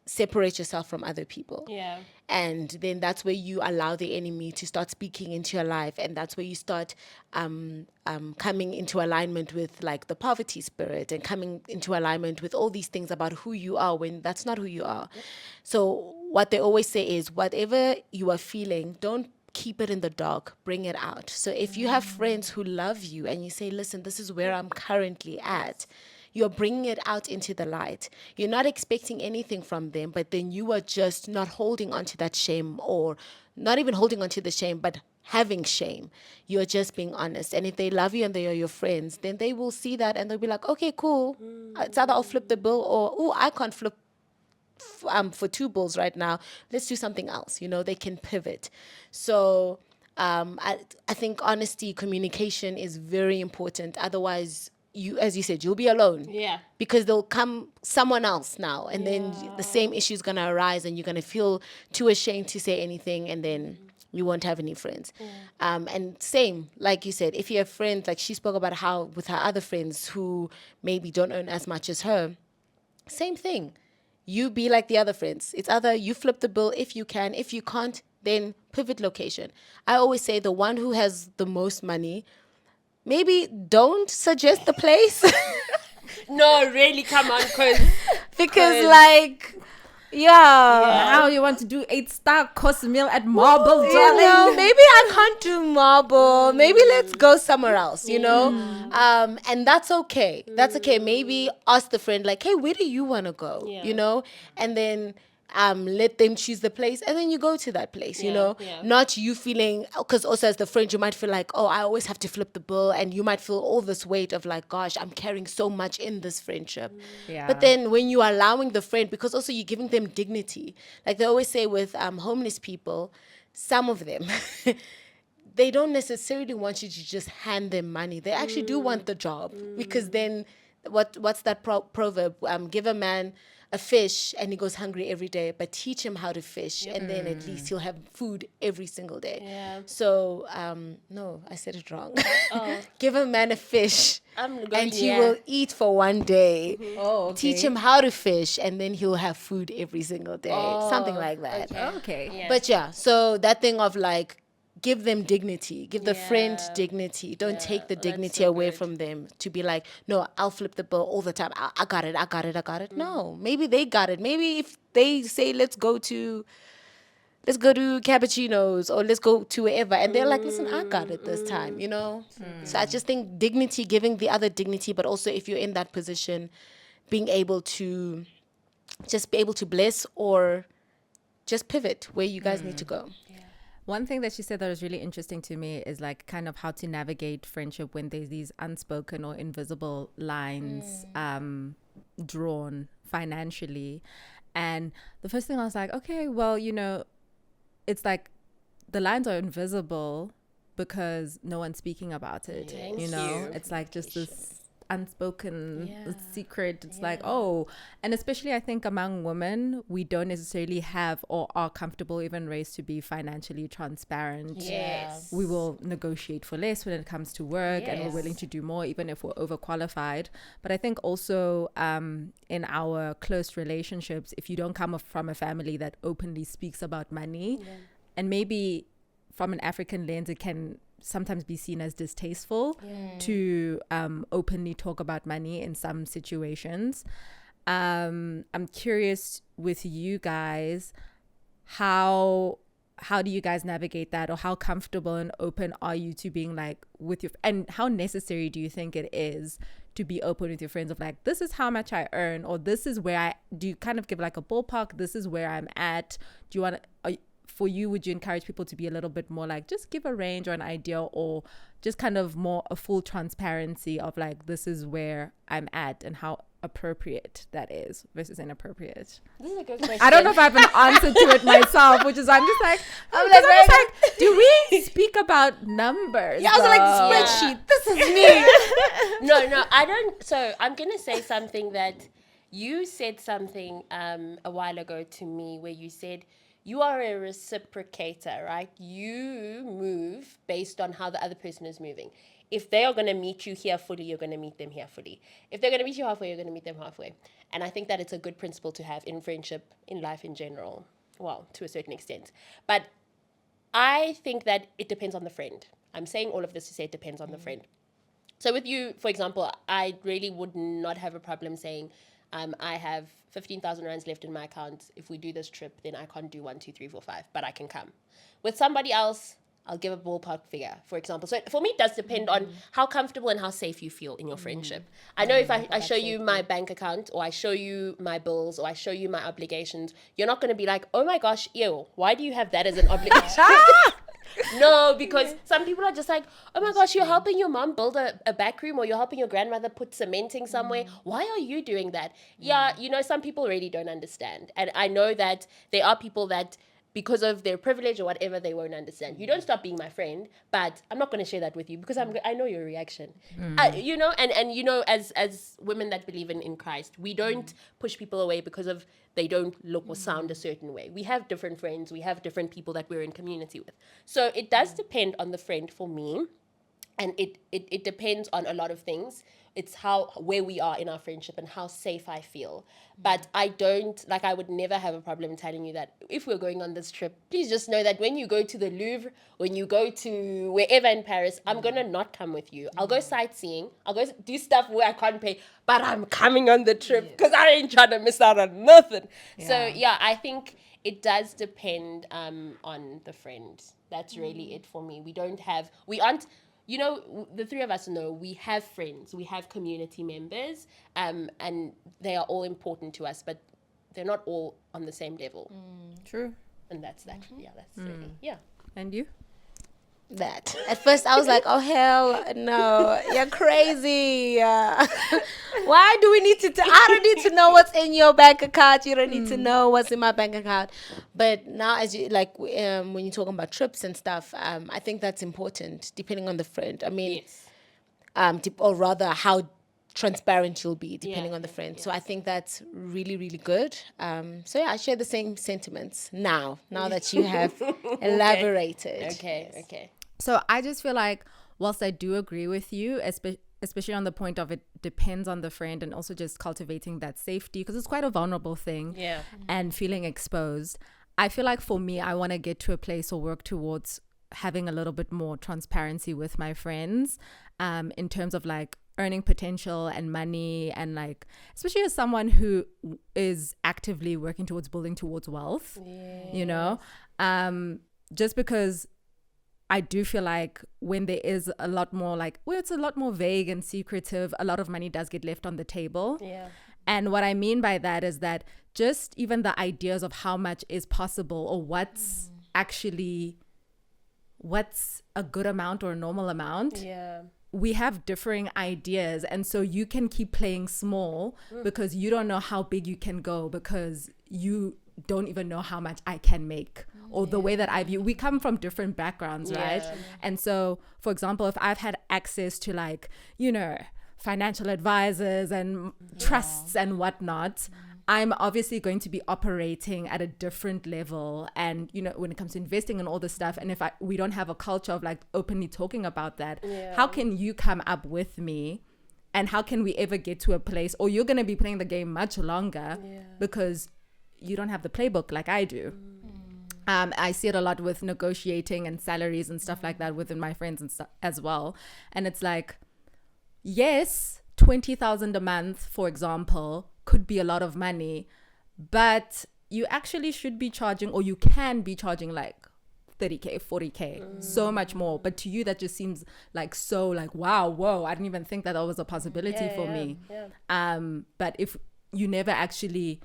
separate yourself from other people. Yeah. And then that's where you allow the enemy to start speaking into your life, and that's where you start coming into alignment with like the poverty spirit, and coming into alignment with all these things about who you are when that's not who you are. So what they always say is, whatever you are feeling, don't keep it in the dark, bring it out. So if you have friends who love you and you say, listen, this is where I'm currently at, you're bringing it out into the light. You're not expecting anything from them, but then you are just not holding onto that shame, or not even holding onto the shame, but having shame. You're just being honest. And if they love you and they are your friends, then they will see that and they'll be like, okay, cool. It's either I'll flip the bill, or, oh, I can't flip for 2 bills right now. Let's do something else. They can pivot. So I think honesty, communication is very important. Otherwise, as you said, you'll be alone. Yeah. Because there'll come someone else now, and then the same issue is going to arise, and you're going to feel too ashamed to say anything, and then you won't have any friends. And same, like you said, if you have friends, like she spoke about how with her other friends who maybe don't earn as much as her, same thing. You be like the other friends. It's either you flip the bill if you can. If you can't, then pivot location. I always say the one who has the most money, maybe don't suggest the place. No, really, come on, because like, how you want to do 8-star course meal at Marble, darling? Maybe I can't do Marble. Maybe let's go somewhere else, and that's okay. That's okay. Maybe ask the friend, like, hey, where do you want to go? And then let them choose the place, and then you go to that place, you Yeah, know, yeah. not you feeling, because also as the friend, you might feel like, oh, I always have to flip the bill, and you might feel all this weight of like, gosh, I'm carrying so much in this friendship. Yeah. But then when you are allowing the friend, because also you're giving them dignity, like they always say with homeless people, some of them, they don't necessarily want you to just hand them money. They actually do want the job, because then what's that proverb? Give a man a fish and he goes hungry every day, but teach him how to fish, and then at least he'll have food every single day. Yeah. So no, I said it wrong. Oh. Give a man a fish I'm going, and he yeah. will eat for one day. Oh, okay. Teach him how to fish, and then he'll have food every single day. Something like that. Okay. Yeah. But yeah, so that thing of like, give them dignity, give the friend Yeah. dignity. Don't Yeah, take the that's dignity so away good. from them to be like, no, I'll flip the bill all the time. I got it. Mm. No, maybe they got it. Maybe if they say, let's go to cappuccinos, or let's go to wherever, and they're like, listen, I got it this time, you know? So I just think dignity, giving the other dignity, but also if you're in that position, being able to just be able to bless or just pivot where you guys need to go. One thing that she said that was really interesting to me is like kind of how to navigate friendship when there's these unspoken or invisible lines drawn financially. And the first thing I was like, okay, well, you know, it's like the lines are invisible because no one's speaking about it. Thank You know, you. it's like just this unspoken Yeah. secret. It's like, oh, and especially I think among women, we don't necessarily have or are comfortable, even raised to be financially transparent. Yes. We will negotiate for less when it comes to work, and we're Yes. willing to do more even if we're overqualified. But I think also in our close relationships, if you don't come from a family that openly speaks about money, and maybe from an African lens, it can sometimes be seen as distasteful to openly talk about money in some situations. I'm curious with you guys, how do you guys navigate that, or how comfortable and open are you to being like with your, and how necessary do you think it is to be open with your friends of like, this is how much I earn, or this is where do you kind of give like a ballpark, this is where I'm at? Do you want to, for you, would you encourage people to be a little bit more like, just give a range or an idea, or just kind of more a full transparency of like, this is where I'm at and how appropriate that is versus inappropriate? This is a good question. I don't know if I have an answer to it myself, which is I'm just like, do we speak about numbers? Yeah, I was like, though? spreadsheet, this is me. No, I don't. So I'm going to say something that you said something a while ago to me, where you said, you are a reciprocator, right? You move based on how the other person is moving. If they are going to meet you here fully, you're going to meet them here fully. If they're going to meet you halfway, you're going to meet them halfway. And I think that it's a good principle to have in friendship, in life in general. Well, to a certain extent. But I think that it depends on the friend. I'm saying all of this to say it depends on the friend. So with you, for example, I really would not have a problem saying, I have 15,000 rands left in my account. If we do this trip, then I can't do 1, 2, 3, 4, 5, but I can come. With somebody else, I'll give a ballpark figure, for example. So for me, it does depend on how comfortable and how safe you feel in your friendship. I know if I show you my bank account, or I show you my bills, or I show you my obligations, you're not going to be like, oh my gosh, ew, why do you have that as an obligation? No, because some people are just like, oh my gosh, you're helping your mom build a back room, or you're helping your grandmother put cementing somewhere. Why are you doing that? Yeah, you know, some people really don't understand. And I know that there are people that, because of their privilege or whatever, they won't understand. You don't stop being my friend, but I'm not going to share that with you because I know your reaction. You know, and you know, as women that believe in Christ, we don't push people away because of they don't look or sound a certain way. We have different friends. We have different people that we're in community with. So it does depend on the friend for me. And it depends on a lot of things. It's where we are in our friendship and how safe I feel. But I would never have a problem telling you that if we're going on this trip, please just know that when you go to the Louvre, when you go to wherever in Paris, I'm going to not come with you. I'll go sightseeing. I'll go do stuff where I can't pay, but I'm coming on the trip because I ain't trying to miss out on nothing. So yeah, I think it does depend on the friend. That's really it for me. We aren't, you know, the three of us know we have friends, we have community members, and they are all important to us. But they're not all on the same level. True. And that's actually, that's really, And you? That at first I was like, oh hell no, you're crazy. Why do we need to I don't need to know what's in your bank account. You don't need to know what's in my bank account. But now, as you like, when you're talking about trips and stuff, I think that's important depending on the friend. I mean, or rather how transparent you'll be depending on the friend. So I think that's really, really good. So yeah, I share the same sentiments now that you have elaborated. Okay. So I just feel like, whilst I do agree with you, especially on the point of it depends on the friend, and also just cultivating that safety, because it's quite a vulnerable thing. Yeah. And feeling exposed. I feel like for me, I want to get to a place or work towards having a little bit more transparency with my friends, in terms of like earning potential and money, and like, especially as someone who is actively working towards building towards wealth, you know, just because I do feel like when there is a lot more like, well, it's a lot more vague and secretive, a lot of money does get left on the table. Yeah. And what I mean by that is that just even the ideas of how much is possible, or what's a good amount or a normal amount. Yeah. We have differing ideas, and so you can keep playing small because you don't know how big you can go, because you don't even know how much I can make, or the way that I view. We come from different backgrounds, right? And so, for example, if I've had access to like, you know, financial advisors and trusts and whatnot, I'm obviously going to be operating at a different level. And, you know, when it comes to investing and all this stuff, and if we don't have a culture of like openly talking about that, how can you come up with me? And how can we ever get to a place, or you're going to be playing the game much longer because you don't have the playbook like I do. I see it a lot with negotiating and salaries and stuff like that within my friends and stuff as well. And it's like, yes, 20,000 a month, for example, could be a lot of money, but you actually should be charging, or you can be charging like 30K, 40K, so much more. But to you, that just seems like so like, wow, whoa, I didn't even think that was a possibility for me. But if you never actually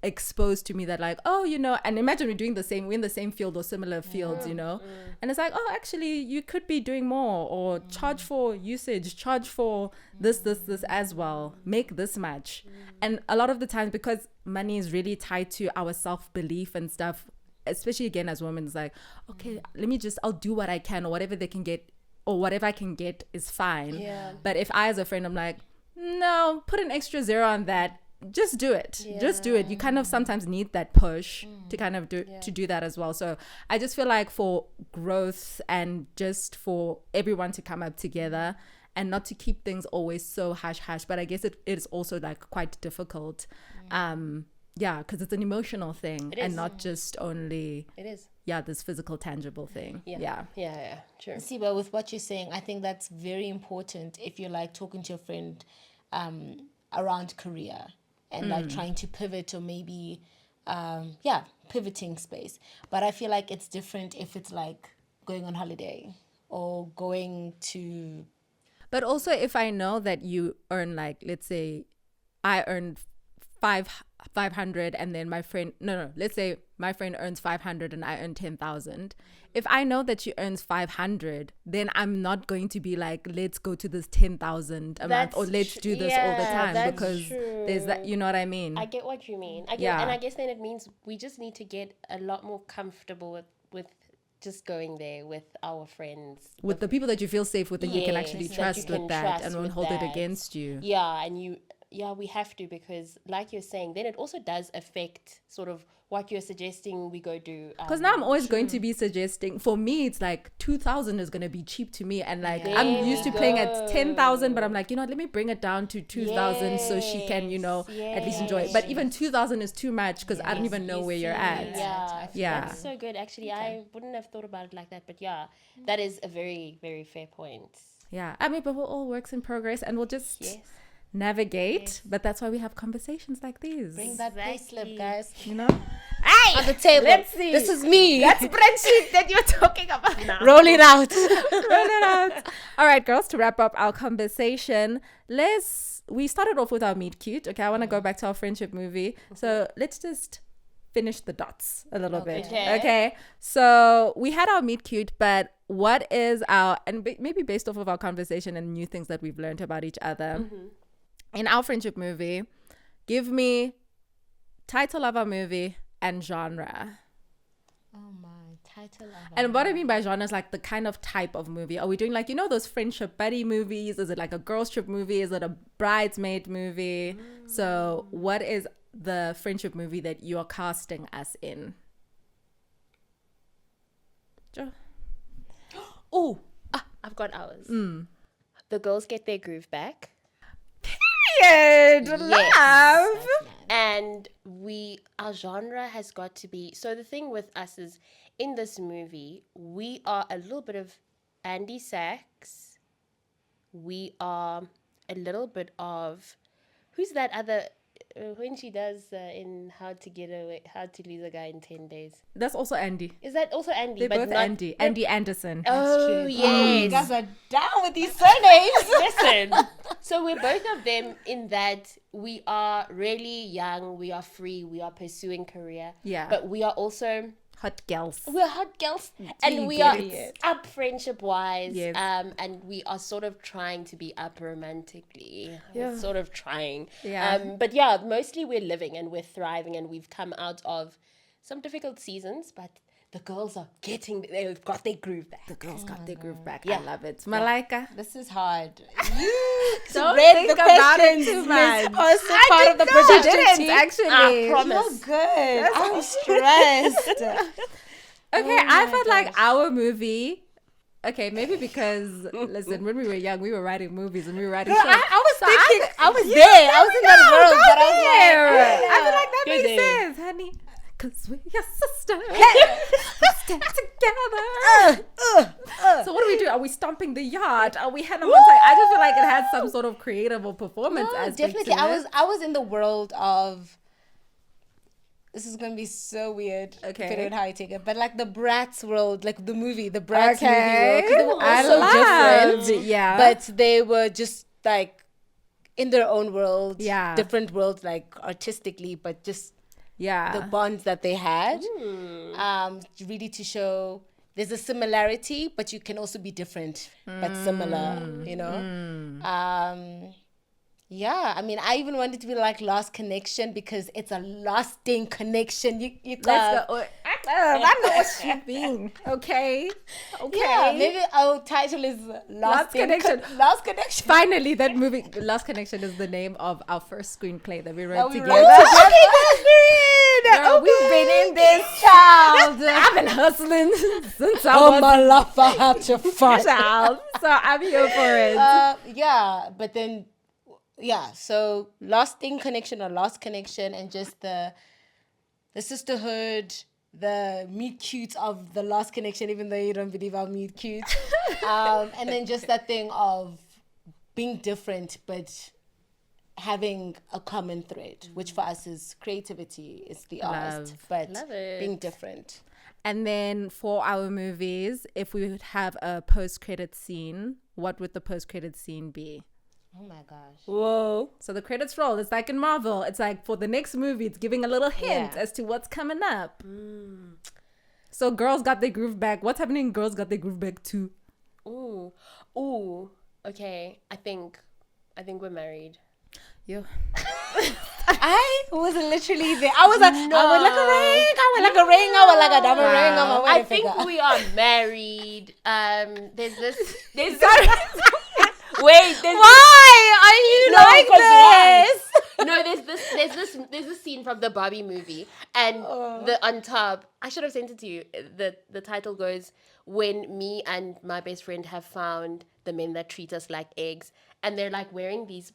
exposed to me that like, oh, you know, and imagine we're in the same field or similar fields, you know, and it's like, oh, actually you could be doing more, or charge for usage, charge for this as well, make this much. And a lot of the times, because money is really tied to our self-belief and stuff, especially again as women, it's like, okay, I'll do what I can, or whatever they can get, or whatever I can get is fine. But if I as a friend, I'm like, no, put an extra zero on that, just do it. Just do it. You kind of sometimes need that push to kind of do that as well. So I just feel like for growth, and just for everyone to come up together, and not to keep things always so hush hush, but I guess it is also like quite difficult, because it's an emotional thing, and not just only this physical tangible thing. True. See, but with what you're saying, I think that's very important if you're like talking to your friend around career, and like trying to pivot, or maybe pivoting space. But I feel like it's different if it's like going on holiday, or going to... But also, if I know that you earn, like, let's say I earn 500, and then my friend, let's say my friend earns 500 and I earn 10,000. If I know that she earns 500, then I'm not going to be like, let's go to this 10,000 a month, or let's do this all the time, because there's that, you know what I mean? I get what you mean. And I guess then it means we just need to get a lot more comfortable with just going there with our friends, with the people that you feel safe with, and you can actually trust with that, and won't hold it against you. We have to, because like you're saying, then it also does affect sort of what you're suggesting we go do. Because now I'm always going to be suggesting, for me, it's like 2,000 is going to be cheap to me. And like, I'm used to playing at 10,000, but I'm like, you know, let me bring it down to 2,000 so she can, you know, at least enjoy it. But even 2,000 is too much, because I don't even know where you're at. That's so good. Actually, I wouldn't have thought about it like that. But that is a very, very fair point. Yeah. I mean, but we're all works in progress, and we'll just... navigate, but that's why we have conversations like these. Bring that pay slip, guys. You know, Hey, on the table. let's see. This is me. That spreadsheet that you're talking about now. Roll it out. Roll it out. All right, girls, to wrap up our conversation, we started off with our meet cute. Okay, I want to go back to our friendship movie. So let's just finish the dots a little bit. Okay. So we had our meet cute, but what is our, and maybe based off of our conversation and new things that we've learned about each other, in our friendship movie, give me title of our movie and genre. Oh my, title of And what I mean by genre is like the kind of type of movie. Are we doing like, those friendship buddy movies? Is it like a girls trip movie? Is it a bridesmaid movie? So what is the friendship movie that you're casting us in? Jo? Oh, I've got ours. The girls get their groove back. Period. Love. And our genre has got to be, so the thing with us is, in this movie, we are a little bit of Andy Sachs. We are a little bit of, who's that other, when she does in How to Lose a Guy in 10 Days. That's also Andy. Is that also Andy? They're both Andy. Andy Anderson. Oh, yes. You guys are down with these surnames. Listen. So we're both of them in that we are really young, we are free, we are pursuing career. Yeah. But we are also Hot girls. we're hot girls you and we get are it? up friendship wise. Yes. And we are sort of trying to be up romantically. Yeah. We're sort of trying. Yeah. But yeah, mostly we're living and we're thriving and we've come out of some difficult seasons, but the girls are they've got their groove back. The girls got their groove back. Yeah. I love it. Malaika. This is hard. You Don't read think the about it questions, too Miss much. Person, part of the production Didn't team. actually. I promise. Oh, good. I'm stressed. Okay, I felt like our movie. Okay, maybe because listen, when we were young, we were writing movies and we were writing shows. I was So thinking, I was there. I was in that world, but I was like, I feel like that Go makes there. sense, honey. Cause we're your sister. We stand together. So what do we do? Are we stomping the yard? Are we Hannah Montana? I just feel like it has some sort of creative or performance no, aspect definitely. to it. I was in the world of. This is gonna be so weird. Okay. Depending on how you take it, but like the Bratz world, like the movie, the Bratz movie Okay. world, 'cause they were all I so loved, different. yeah. But they were just like in their own world, Yeah. different worlds, like artistically, but just Yeah. the bonds that they had. Really to show there's a similarity, but you can also be different, but similar. You know. Yeah, I mean, I even wanted to be like Lost Connection because it's a lasting connection. You Let's can't. go. I know what you mean. Okay. Okay. Yeah, maybe our title is Lost Connection. Lost Connection. Finally, that movie, Lost Connection, is the name of our first screenplay that we read Oh, we together. wrote together. Girl, we've been in this child. I've been hustling since I was my life, I had to a fight. child. So I'm here for it. Yeah, but then, yeah, so lasting connection or lost connection and just the sisterhood, the meet cute of the lost connection, even though you don't believe I'll meet cute. And then just that thing of being different, but having a common thread, which for us is creativity, it's the art, Love. but Love it. being different. And then for our movies, if we would have a post-credit scene, what would the post-credit scene be? Oh my gosh. Whoa. So the credits roll. It's like in Marvel. It's like for the next movie, it's giving a little hint Yeah. as to what's coming up. So Girls Got Their Groove Back. What's happening in Girls Got Their Groove Back 2? Ooh. Okay. I think we're married. Yo. I was literally there. I was like a ring. I would like a ring. I would like a double ring. I'm a I wedding think figure. we are married. There's wait, Why are you No, like 'cause this? there's this scene from the Barbie movie, and the on top, I should have sent it to you. The title goes, "When me and my best friend have found the men that treat us like eggs," and they're like wearing these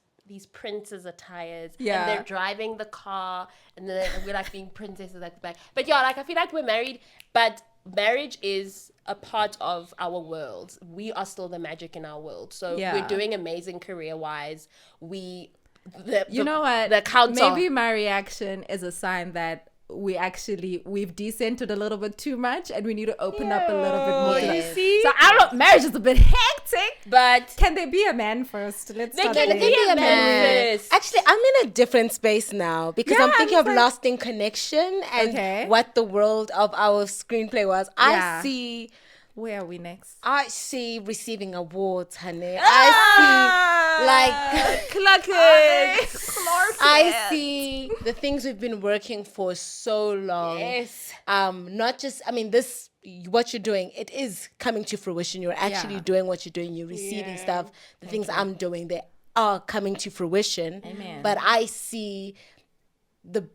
princess attires, Yeah. and they're driving the car, and then we're like being princesses at the back. But yeah, like I feel like we're married, but marriage is a part of our world. We are still the magic in our world, so Yeah. we're doing amazing career wise. You know what? The counter. Maybe my reaction is a sign that we've descented a little bit too much, and we need to open up a little bit more. To You that. see? So I don't know. Marriage is a bit hectic. But Can there be a man first? Let's They start can there. be a man first. Actually, I'm in a different space now because Yeah, I'm thinking I'm of like- lasting connection and Okay. what the world of our screenplay was. Yeah. Where are we next? I see receiving awards, honey. Ah! Like Clark. I see the things we've been working for so long. yes. Not just, I mean, this, what you're doing, it is coming to fruition. You're actually Yeah. doing what you're doing. You're receiving stuff. The things I'm doing, they are coming to fruition. Amen. But I see the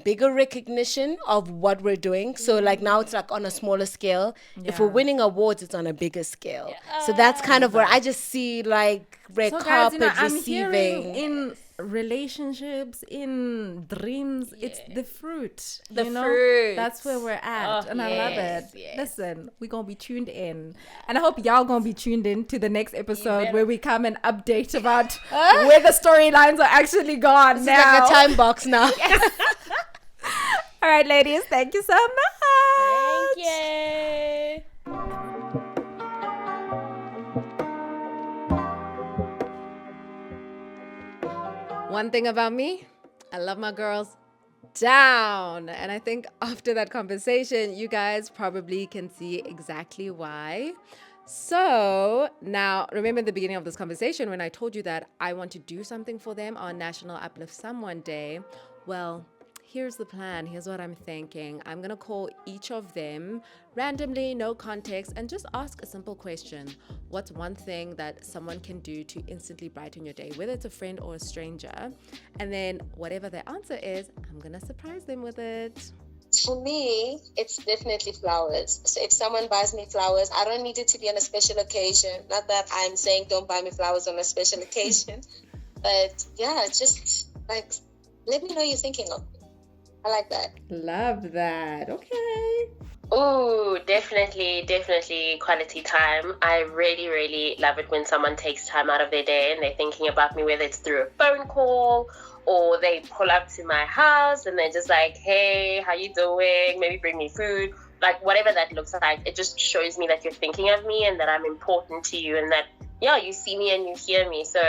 bigger recognition of what we're doing. So like now it's like on a smaller scale. If we're Yeah. winning awards, it's on a bigger scale. So that's kind of where I just see like red So guys, carpet I'm receiving. hearing in relationships, in dreams, it's the fruit. The you know? fruit. That's where we're at. Oh, and I love yes, it. yes. Listen, we're going to be tuned in. And I hope y'all going to be tuned in to the next episode better. where we come and update about where the storylines are actually gone It's now. like a time box now. All right, ladies, thank you so much. Thank you. One thing about me, I love my girls down. And I think after that conversation, you guys probably can see exactly why. So now, remember the beginning of this conversation when I told you that I want to do something for them on National Uplift Someone Day? Well, here's the plan. Here's what I'm thinking. I'm going to call each of them randomly, no context, and just ask a simple question. What's one thing that someone can do to instantly brighten your day, whether it's a friend or a stranger? And then whatever their answer is, I'm going to surprise them with it. For me, it's definitely flowers. So if someone buys me flowers, I don't need it to be on a special occasion. Not that I'm saying don't buy me flowers on a special occasion, but yeah, just like let me know you're thinking of me. I like that. Love that. Okay. Oh, definitely quality time. I really love it when someone takes time out of their day and they're thinking about me, whether it's through a phone call or they pull up to my house and they're just like, hey, how you doing? Maybe bring me food. Like whatever that looks like, it just shows me that you're thinking of me and that I'm important to you and that, yeah, you see me and you hear me. So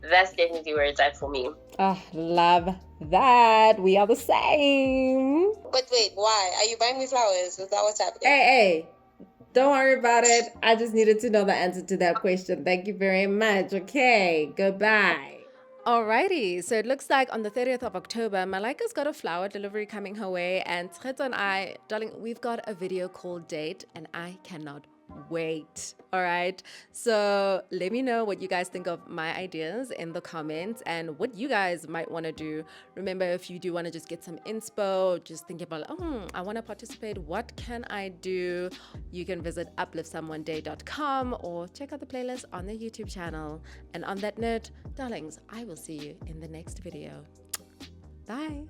that's definitely where it's at for me. Oh, love that. We are the same. But wait, why? Are you buying me flowers? Is that what's happening? Hey, don't worry about it. I just needed to know the answer to that question. Thank you very much. Okay, goodbye. Alrighty, so it looks like on the 30th of October, Maliaka's got a flower delivery coming her way, and Tshegetso and I, darling, we've got a video call date, and I cannot wait. All right, so let me know what you guys think of my ideas in the comments and what you guys might want to do. Remember, if you do want to just get some inspo, just think about, I want to participate, what can I do? You can visit upliftsomeoneday.com or check out the playlist on the YouTube channel. And on that note, darlings, I will see you in the next video. Bye.